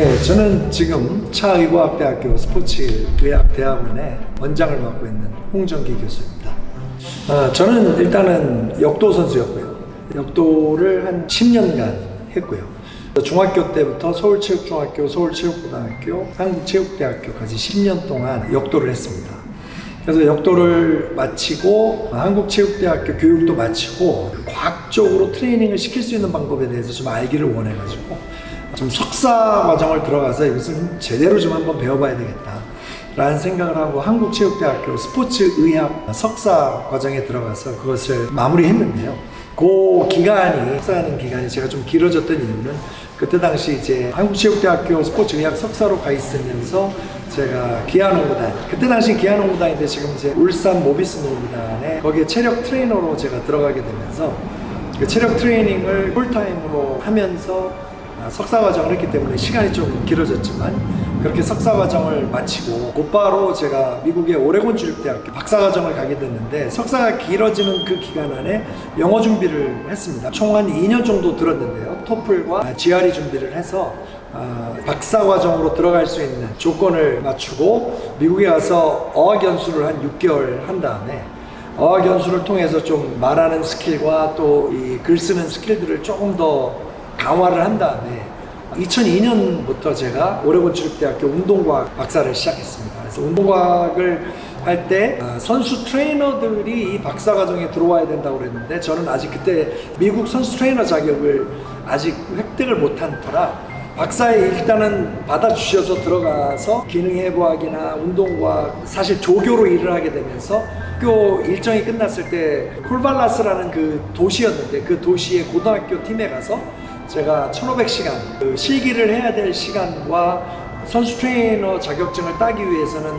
네, 저는 지금 차의과학대학교 스포츠의학대학원의 원장을 맡고 있는 홍정기 교수입니다. 저는 일단은 역도 선수였고요. 역도를 한 10년간 했고요. 중학교 때부터 서울체육중학교, 서울체육고등학교, 한국체육대학교까지 10년 동안 역도를 했습니다. 그래서 역도를 마치고 한국체육대학교 교육도 마치고 과학적으로 트레이닝을 시킬 수 있는 방법에 대해서 좀 알기를 원해가지고 좀 석사 과정을 들어가서 이것을 제대로 좀 한번 배워봐야 되겠다 라는 생각을 하고 한국체육대학교 스포츠의학 석사 과정에 들어가서 그것을 마무리했는데요. 그 기간이, 석사하는 기간이 제가 좀 길어졌던 이유는 그때 당시 이제 한국체육대학교 스포츠의학 석사로 가 있으면서 제가 기아농구단, 그때 당시 기아농구단인데 지금 이제 울산 모비스 농구단에 거기에 체력 트레이너로 제가 들어가게 되면서 그 체력 트레이닝을 풀타임으로 하면서 석사 과정을 했기 때문에 시간이 좀 길어졌지만 그렇게 석사 과정을 마치고 곧바로 제가 미국의 오레곤 주립대학교 박사 과정을 가게 됐는데 석사가 길어지는 그 기간 안에 영어 준비를 했습니다. 총 한 2년 정도 들었는데요. 토플과 GRE 준비를 해서 박사 과정으로 들어갈 수 있는 조건을 맞추고 미국에 가서 어학 연수를 한 6개월 한 다음에 어학 연수를 통해서 좀 말하는 스킬과 또 이 글 쓰는 스킬들을 조금 더 강화를 한 다음에 2002년부터 제가 오레곤 주립대학교 운동과학 박사를 시작했습니다. 그래서 운동과학을 할 때 선수 트레이너들이 이 박사 과정에 들어와야 된다고 그랬는데 저는 아직 그때 미국 선수 트레이너 자격을 아직 획득을 못한 터라 박사에 일단은 받아주셔서 들어가서 기능해부학이나 운동과학, 사실 조교로 일을 하게 되면서 학교 일정이 끝났을 때 콜발라스라는 그 도시였는데 그 도시의 고등학교 팀에 가서 제가 1500시간 그 실기를 해야 될 시간과 선수 트레이너 자격증을 따기 위해서는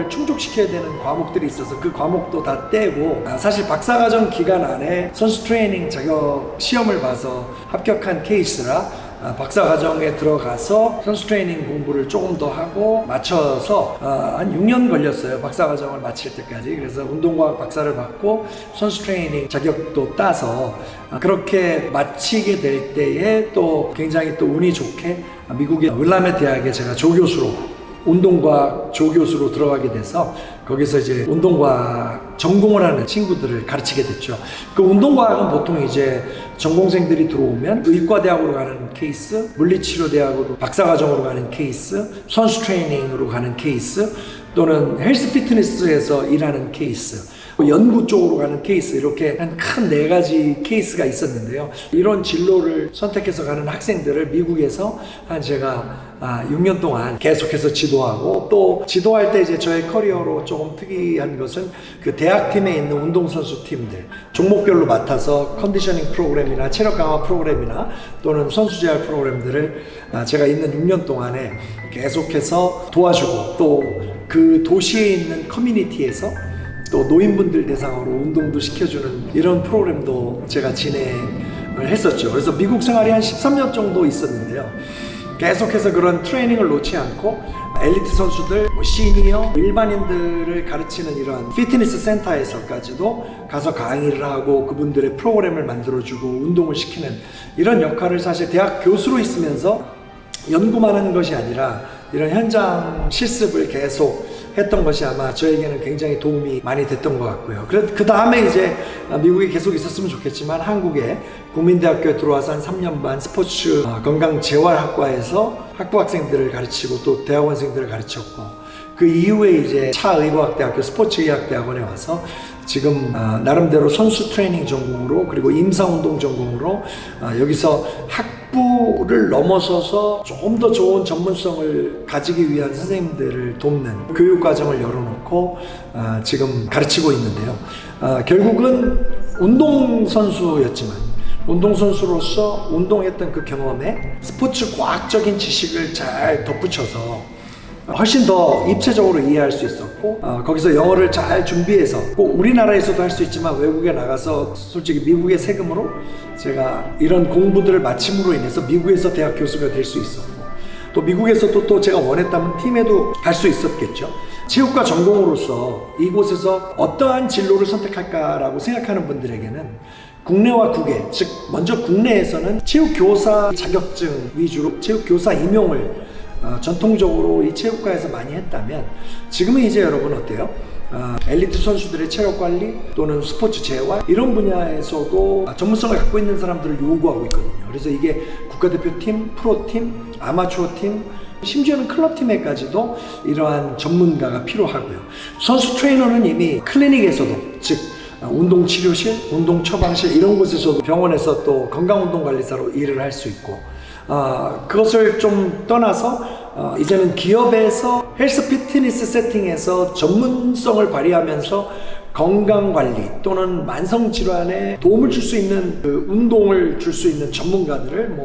충족시켜야 되는 과목들이 있어서 그 과목도 다 떼고 사실 박사과정 기간 안에 선수 트레이닝 자격 시험을 봐서 합격한 케이스라 박사과정에 들어가서 선수 트레이닝 공부를 조금 더 하고 맞춰서 한 6년 걸렸어요. 박사과정을 마칠 때까지. 그래서 운동과학 박사를 받고 선수 트레이닝 자격도 따서 그렇게 마치게 될 때에 또 굉장히 또 운이 좋게 미국의 윌라메 대학에 제가 조교수로 운동과학 조교수로 들어가게 돼서 거기서 이제 운동과학 전공을 하는 친구들을 가르치게 됐죠. 그 운동과학은 보통 이제 전공생들이 들어오면 의과대학으로 가는 케이스, 물리치료대학으로 박사과정으로 가는 케이스, 선수 트레이닝으로 가는 케이스, 또는 헬스 피트니스에서 일하는 케이스, 연구 쪽으로 가는 케이스, 이렇게 한 큰 4가지 케이스가 있었는데요. 이런 진로를 선택해서 가는 학생들을 미국에서 한 제가 6년 동안 계속해서 지도하고, 또 지도할 때 이제 저의 커리어로 조금 특이한 것은 그 대학팀에 있는 운동선수 팀들 종목별로 맡아서 컨디셔닝 프로그램이나 체력 강화 프로그램이나 또는 선수 재활 프로그램들을 제가 있는 6년 동안에 계속해서 도와주고, 또 그 도시에 있는 커뮤니티에서 또 노인분들 대상으로 운동도 시켜주는 이런 프로그램도 제가 진행을 했었죠. 그래서 미국 생활이 한 13년 정도 있었는데요. 계속해서 그런 트레이닝을 놓지 않고 엘리트 선수들, 시니어, 일반인들을 가르치는 이런 피트니스 센터에서까지도 가서 강의를 하고 그분들의 프로그램을 만들어주고 운동을 시키는 이런 역할을 사실 대학 교수로 있으면서 연구만 하는 것이 아니라 이런 현장 실습을 계속 했던 것이 아마 저에게는 굉장히 도움이 많이 됐던 것 같고요. 그 다음에 이제 미국에 계속 있었으면 좋겠지만 한국에 국민대학교에 들어와서 한 3년 반 스포츠 건강재활학과에서 학부학생들을 가르치고 또 대학원생들을 가르쳤고, 그 이후에 이제 차의과학대학교 스포츠의학대학원에 와서 지금 나름대로 선수 트레이닝 전공으로 그리고 임상운동 전공으로 여기서 학부를 넘어서서 조금 더 좋은 전문성을 가지기 위한 선생님들을 돕는 교육과정을 열어놓고 지금 가르치고 있는데요. 결국은 운동선수였지만 운동선수로서 운동했던 그 경험에 스포츠 과학적인 지식을 잘 덧붙여서 훨씬 더 입체적으로 이해할 수 있었고, 거기서 영어를 잘 준비해서 꼭 우리나라에서도 할 수 있지만 외국에 나가서 솔직히 미국의 세금으로 제가 이런 공부들을 마침으로 인해서 미국에서 대학 교수가 될 수 있었고, 또 미국에서도 또 제가 원했다면 팀에도 갈 수 있었겠죠. 체육과 전공으로서 이곳에서 어떠한 진로를 선택할까라고 생각하는 분들에게는 국내와 국외, 즉 먼저 국내에서는 체육교사 자격증 위주로 체육교사 임용을 전통적으로 이 체육과에서 많이 했다면 지금은 이제 여러분 어때요? 엘리트 선수들의 체력 관리 또는 스포츠 재활 이런 분야에서도 전문성을 갖고 있는 사람들을 요구하고 있거든요. 그래서 이게 국가대표팀, 프로팀, 아마추어팀 심지어는 클럽팀에까지도 이러한 전문가가 필요하고요. 선수 트레이너는 이미 클리닉에서도 즉 운동치료실, 운동처방실 이런 곳에서도 병원에서 또 건강운동관리사로 일을 할 수 있고 그것을 좀 떠나서 이제는 기업에서 헬스 피트니스 세팅에서 전문성을 발휘하면서 건강관리 또는 만성질환에 도움을 줄 수 있는 운동을 줄 수 있는 전문가들을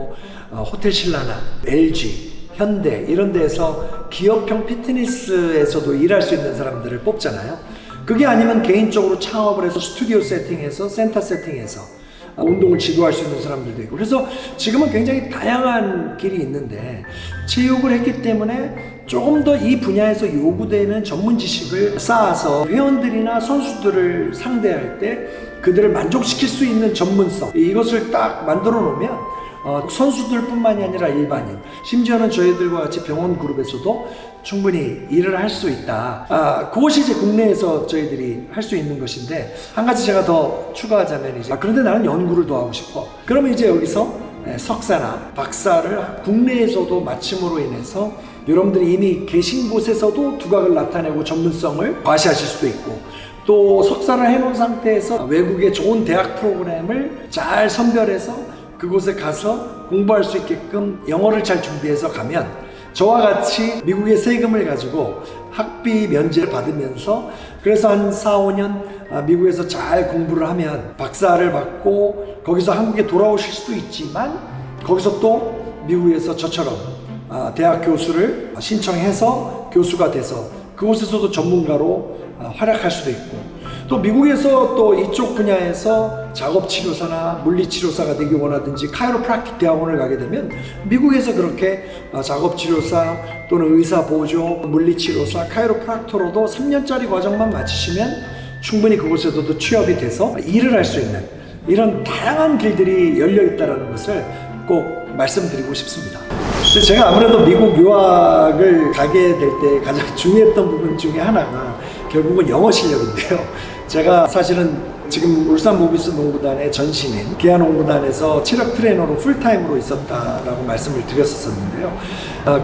호텔 신라나, LG, 현대 이런 데에서 기업형 피트니스에서도 일할 수 있는 사람들을 뽑잖아요. 그게 아니면 개인적으로 창업을 해서 스튜디오 세팅해서 센터 세팅해서 운동을 지도할 수 있는 사람들도 있고 그래서 지금은 굉장히 다양한 길이 있는데 체육을 했기 때문에 조금 더 이 분야에서 요구되는 전문 지식을 쌓아서 회원들이나 선수들을 상대할 때 그들을 만족시킬 수 있는 전문성 이것을 딱 만들어 놓으면 선수들뿐만이 아니라 일반인 심지어는 저희들과 같이 병원 그룹에서도 충분히 일을 할 수 있다. 그것이 이제 국내에서 저희들이 할 수 있는 것인데 한 가지 제가 더 추가하자면 이제 그런데 나는 연구를 더 하고 싶어. 그러면 이제 여기서 석사나 박사를 국내에서도 마침으로 인해서 여러분들이 이미 계신 곳에서도 두각을 나타내고 전문성을 과시하실 수도 있고 또 석사를 해놓은 상태에서 외국의 좋은 대학 프로그램을 잘 선별해서 그곳에 가서 공부할 수 있게끔 영어를 잘 준비해서 가면 저와 같이 미국의 세금을 가지고 학비 면제를 받으면서 그래서 한 4, 5년 미국에서 잘 공부를 하면 박사를 받고 거기서 한국에 돌아오실 수도 있지만 거기서 또 미국에서 저처럼 대학 교수를 신청해서 교수가 돼서 그곳에서도 전문가로 활약할 수도 있고 또 미국에서 또 이쪽 분야에서 작업치료사나 물리치료사가 되기 원하든지 카이로프랙틱 대학원을 가게 되면 미국에서 그렇게 작업치료사 또는 의사보조, 물리치료사, 카이로프랙터로도 3년짜리 과정만 마치시면 충분히 그곳에서도 취업이 돼서 일을 할 수 있는 이런 다양한 길들이 열려 있다는 것을 꼭 말씀드리고 싶습니다. 제가 아무래도 미국 유학을 가게 될 때 가장 중요했던 부분 중에 하나가 결국은 영어 실력인데요. 제가 사실은 지금 울산 모비스 농구단의 전신인 기아농구단에서 체력 트레이너로 풀타임으로 있었다라고 말씀을 드렸었는데요.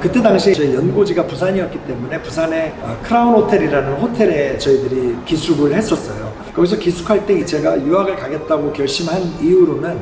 그때 당시에 저희 연고지가 부산이었기 때문에 부산의 크라운 호텔이라는 호텔에 저희들이 기숙을 했었어요. 거기서 기숙할 때 제가 유학을 가겠다고 결심한 이후로는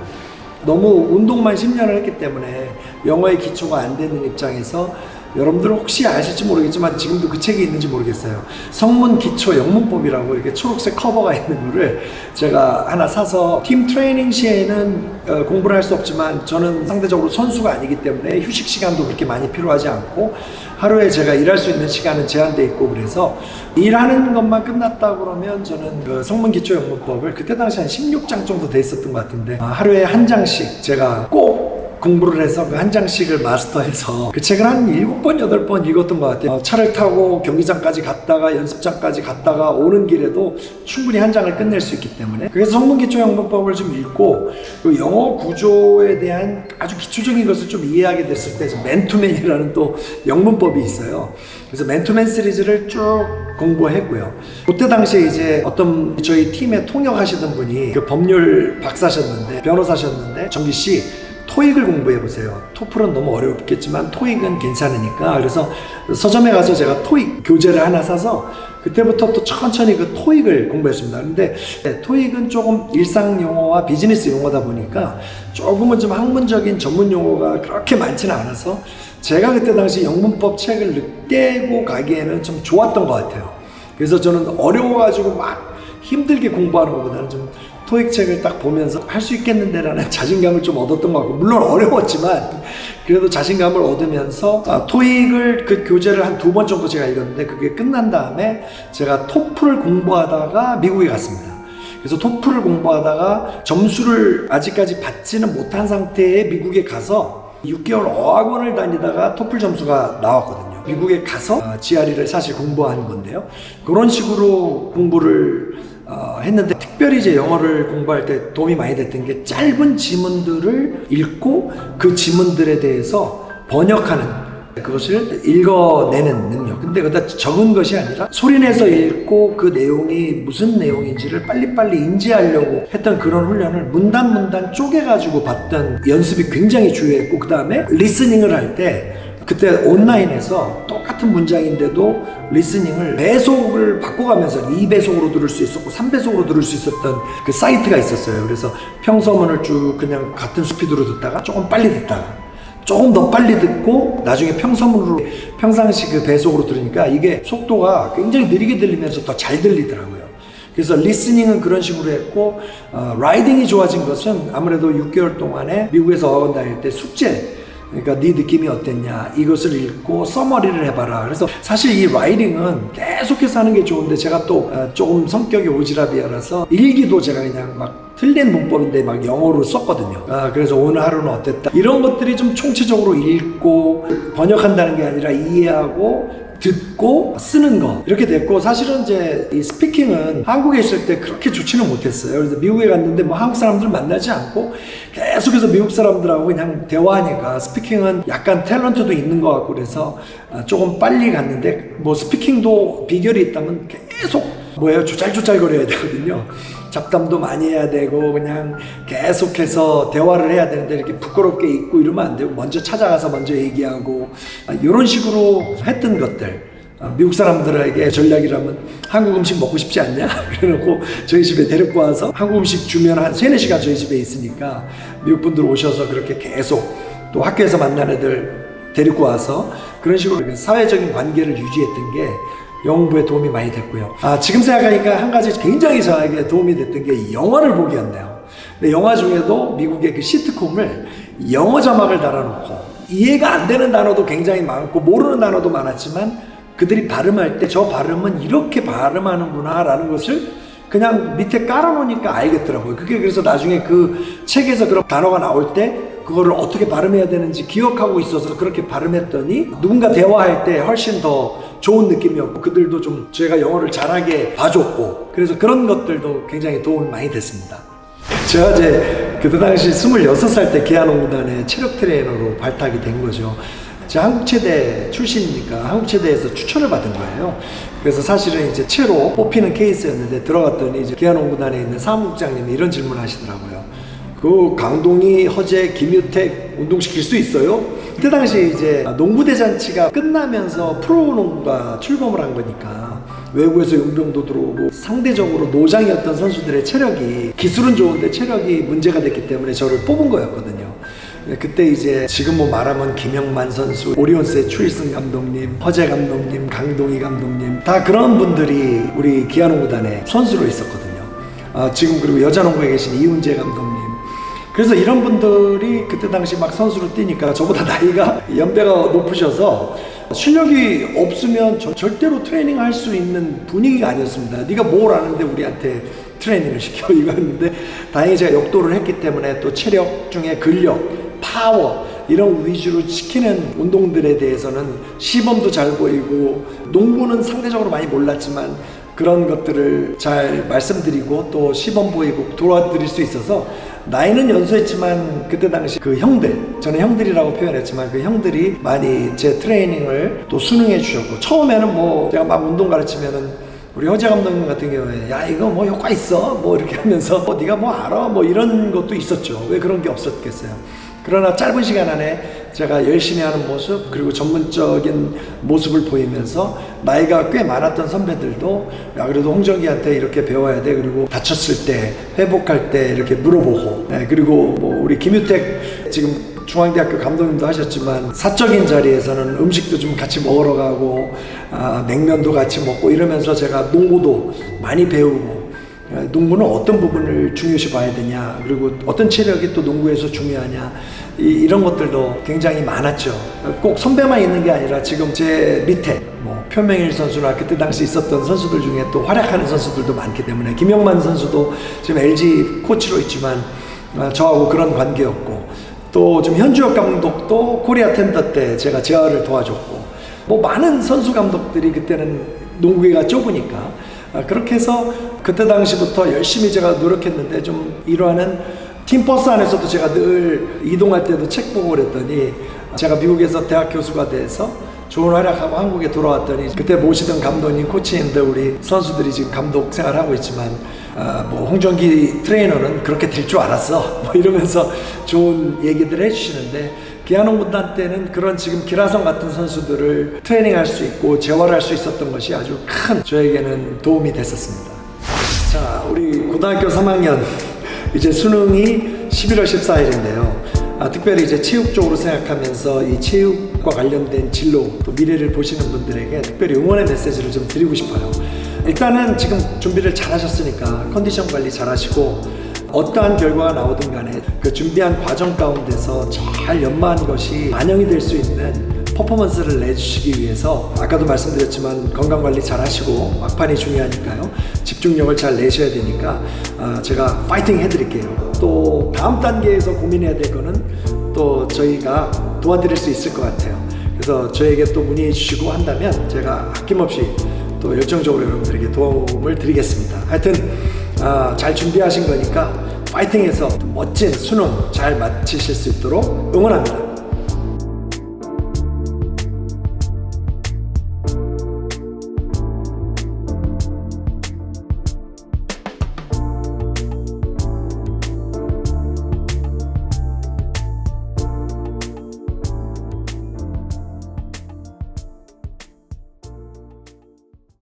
너무 운동만 10년을 했기 때문에 영어의 기초가 안 되는 입장에서 여러분들은 혹시 아실지 모르겠지만 지금도 그 책이 있는지 모르겠어요. 성문 기초 영문법이라고 이렇게 초록색 커버가 있는 거를 제가 하나 사서 팀 트레이닝 시에는 공부를 할 수 없지만 저는 상대적으로 선수가 아니기 때문에 휴식 시간도 그렇게 많이 필요하지 않고 하루에 제가 일할 수 있는 시간은 제한돼 있고 그래서 일하는 것만 끝났다 그러면 저는 그 성문 기초 영문법을 그때 당시 한 16장 정도 돼 있었던 것 같은데 하루에 한 장씩 제가 꼭 공부를 해서 그 한 장씩을 마스터해서 그 책을 한 7번, 8번 읽었던 것 같아요. 차를 타고 경기장까지 갔다가 연습장까지 갔다가 오는 길에도 충분히 한 장을 끝낼 수 있기 때문에 그래서 성문기초 영문법을 좀 읽고 그 영어 구조에 대한 아주 기초적인 것을 좀 이해하게 됐을 때 맨투맨이라는 또 영문법이 있어요. 그래서 맨투맨 시리즈를 쭉 공부했고요. 그때 당시에 이제 어떤 저희 팀에 통역하시던 분이 그 법률 박사셨는데 변호사셨는데 정기 씨 토익을 공부해보세요. 토플은 너무 어렵겠지만 토익은 괜찮으니까 그래서 서점에 가서 제가 토익 교재를 하나 사서 그때부터 또 천천히 그 토익을 공부했습니다. 근데 토익은 조금 일상 용어와 비즈니스 용어다 보니까 조금은 좀 학문적인 전문 용어가 그렇게 많지는 않아서 제가 그때 당시 영문법 책을 떼고 가기에는 좀 좋았던 것 같아요. 그래서 저는 어려워가지고 막 힘들게 공부하는 것보다는 좀 토익 책을 딱 보면서 할 수 있겠는데라는 자신감을 좀 얻었던 것 같고 물론 어려웠지만 그래도 자신감을 얻으면서 토익을 그 교재를 한 2번 정도 제가 읽었는데 그게 끝난 다음에 제가 토플을 공부하다가 미국에 갔습니다. 그래서 토플을 공부하다가 점수를 아직까지 받지는 못한 상태에 미국에 가서 6개월 어학원을 다니다가 토플 점수가 나왔거든요. 미국에 가서 GRE를 사실 공부한 건데요. 그런 식으로 공부를 했는데 특별히 이제 영어를 공부할 때 도움이 많이 됐던 게 짧은 지문들을 읽고 그 지문들에 대해서 번역하는 그것을 읽어내는 능력. 근데 그다 적은 것이 아니라 소리내서 읽고 그 내용이 무슨 내용인지를 빨리빨리 인지하려고 했던 그런 훈련을 문단 쪼개가지고 봤던 연습이 굉장히 중요했고, 그 다음에 리스닝을 할 때 그때 온라인에서 똑같은 문장인데도 리스닝을 배속을 바꿔가면서 2배속으로 들을 수 있었고 3배속으로 들을 수 있었던 그 사이트가 있었어요. 그래서 평서문을 쭉 그냥 같은 스피드로 듣다가 조금 빨리 듣다가 조금 더 빨리 듣고 나중에 평서문으로 평상시 그 배속으로 들으니까 이게 속도가 굉장히 느리게 들리면서 더 잘 들리더라고요. 그래서 리스닝은 그런 식으로 했고, 라이딩이 좋아진 것은 아무래도 6개월 동안에 미국에서 어학원 다닐 때 숙제, 그러니까 네 느낌이 어땠냐 이것을 읽고 서머리를 해봐라. 그래서 사실 이 라이딩은 계속해서 하는 게 좋은데 제가 또 조금 성격이 오지랖이라서 일기도 제가 그냥 막 틀린 문법인데 막 영어로 썼거든요. 그래서 오늘 하루는 어땠다 이런 것들이 좀 총체적으로 읽고 번역한다는 게 아니라 이해하고 듣고 쓰는 거 이렇게 됐고, 사실은 이제 이 스피킹은 한국에 있을 때 그렇게 좋지는 못했어요. 그래서 미국에 갔는데 뭐 한국 사람들 만나지 않고 계속해서 미국 사람들하고 그냥 대화하니까 스피킹은 약간 탤런트도 있는 것 같고 그래서 조금 빨리 갔는데, 뭐 스피킹도 비결이 있다면 계속 조잘조잘 거려야 되거든요. 잡담도 많이 해야 되고 그냥 계속해서 대화를 해야 되는데 이렇게 부끄럽게 있고 이러면 안 되고 먼저 찾아가서 먼저 얘기하고 이런 식으로 했던 것들, 미국 사람들에게 전략이라면 한국 음식 먹고 싶지 않냐? 그래놓고 저희 집에 데리고 와서 한국 음식 주면 한 3-4시간 저희 집에 있으니까 미국 분들 오셔서 그렇게 계속 또 학교에서 만난 애들 데리고 와서 그런 식으로 사회적인 관계를 유지했던 게 영어부에 도움이 많이 됐고요. 지금 생각하니까 한 가지 굉장히 저에게 도움이 됐던 게 영화를 보기였네요. 근데 영화 중에도 미국의 그 시트콤을 영어 자막을 달아놓고 이해가 안 되는 단어도 굉장히 많고 모르는 단어도 많았지만 그들이 발음할 때 저 발음은 이렇게 발음하는구나 라는 것을 그냥 밑에 깔아놓으니까 알겠더라고요. 그게 그래서 나중에 그 책에서 그런 단어가 나올 때 그거를 어떻게 발음해야 되는지 기억하고 있어서 그렇게 발음했더니 누군가 대화할 때 훨씬 더 좋은 느낌이었고 그들도 좀 제가 영어를 잘하게 봐줬고, 그래서 그런 것들도 굉장히 도움이 많이 됐습니다. 제가 이제 그때 당시 26살 때 기아농구단의 체력 트레이너로 발탁이 된 거죠. 제가 한국체대 출신이니까 한국체대에서 추천을 받은 거예요. 그래서 사실은 이제 채로 뽑히는 케이스였는데 들어갔더니 이제 기아농구단에 있는 사무국장님이 이런 질문을 하시더라고요. 그 강동희, 허재, 김유택 운동시킬 수 있어요? 그때 당시 이제 농구대잔치가 끝나면서 프로농구가 출범을 한 거니까 외국에서 용병도 들어오고 상대적으로 노장이었던 선수들의 체력이, 기술은 좋은데 체력이 문제가 됐기 때문에 저를 뽑은 거였거든요. 그때 이제 지금 뭐 말하면 김영만 선수, 오리온스의 추일승 감독님, 허재 감독님, 강동희 감독님 다 그런 분들이 우리 기아농구단에 선수로 있었거든요. 지금 그리고 여자농구에 계신 이훈재 감독님, 그래서 이런 분들이 그때 당시 막 선수로 뛰니까 저보다 나이가 연배가 높으셔서 실력이 없으면 절대로 트레이닝 할 수 있는 분위기가 아니었습니다. 네가 뭘 아는데 우리한테 트레이닝을 시켜 이거였는데, 다행히 제가 역도를 했기 때문에 또 체력 중에 근력, 파워 이런 위주로 시키는 운동들에 대해서는 시범도 잘 보이고, 농구는 상대적으로 많이 몰랐지만 그런 것들을 잘 말씀드리고 또 시범 보이고 도와드릴 수 있어서, 나이는 연소했지만 그때 당시 그 형들, 저는 형들이라고 표현했지만 그 형들이 많이 제 트레이닝을 또 순응해 주셨고, 처음에는 뭐 제가 막 운동 가르치면은 우리 허재 감독님 같은 경우에 야 이거 뭐 효과 있어 뭐 이렇게 하면서 네가 뭐 알아 뭐 이런 것도 있었죠. 왜 그런 게 없었겠어요. 그러나 짧은 시간 안에 제가 열심히 하는 모습, 그리고 전문적인 모습을 보이면서 나이가 꽤 많았던 선배들도 야 그래도 홍정기한테 이렇게 배워야 돼, 그리고 다쳤을 때 회복할 때 이렇게 물어보고, 그리고 뭐 우리 김유택 지금 중앙대학교 감독님도 하셨지만 사적인 자리에서는 음식도 좀 같이 먹으러 가고 냉면도 같이 먹고 이러면서 제가 농구도 많이 배우고, 농구는 어떤 부분을 중요시 봐야 되냐, 그리고 어떤 체력이 또 농구에서 중요하냐, 이런 것들도 굉장히 많았죠. 꼭 선배만 있는 게 아니라 지금 제 밑에 뭐 표명일 선수나 그때 당시 있었던 선수들 중에 또 활약하는 선수들도 많기 때문에, 김영만 선수도 지금 LG 코치로 있지만 저하고 그런 관계였고, 또 지금 현주혁 감독도 코리아 텐더 때 제가 제어를 도와줬고, 뭐 많은 선수 감독들이 그때는 농구계가 좁으니까 그렇게 해서 그때 당시부터 열심히 제가 노력했는데, 좀 이러한 팀버스 안에서도 제가 늘 이동할 때도 책 보고 그랬더니 제가 미국에서 대학 교수가 돼서 좋은 활약하고 한국에 돌아왔더니 그때 모시던 감독님, 코치님들 우리 선수들이 지금 감독 생활하고 있지만 뭐 홍정기 트레이너는 그렇게 될 줄 알았어 뭐 이러면서 좋은 얘기들 해주시는데 기아농구단 때는 그런 지금 기라성 같은 선수들을 트레이닝할 수 있고 재활할 수 있었던 것이 아주 큰 저에게는 도움이 됐었습니다. 자, 우리 고등학교 3학년 이제 수능이 11월 14일인데요. 특별히 이제 체육 쪽으로 생각하면서 이 체육과 관련된 진로 또 미래를 보시는 분들에게 특별히 응원의 메시지를 좀 드리고 싶어요. 일단은 지금 준비를 잘 하셨으니까 컨디션 관리 잘 하시고 어떠한 결과가 나오든 간에 그 준비한 과정 가운데서 잘 연마한 것이 반영이 될 수 있는 퍼포먼스를 내주시기 위해서 아까도 말씀드렸지만 건강관리 잘 하시고 막판이 중요하니까요. 집중력을 잘 내셔야 되니까 제가 파이팅 해드릴게요. 또 다음 단계에서 고민해야 될 거는 또 저희가 도와드릴 수 있을 것 같아요. 그래서 저에게 또 문의해 주시고 한다면 제가 아낌없이 또 열정적으로 여러분들에게 도움을 드리겠습니다. 하여튼 잘 준비하신 거니까 파이팅해서 멋진 수능 잘 마치실 수 있도록 응원합니다.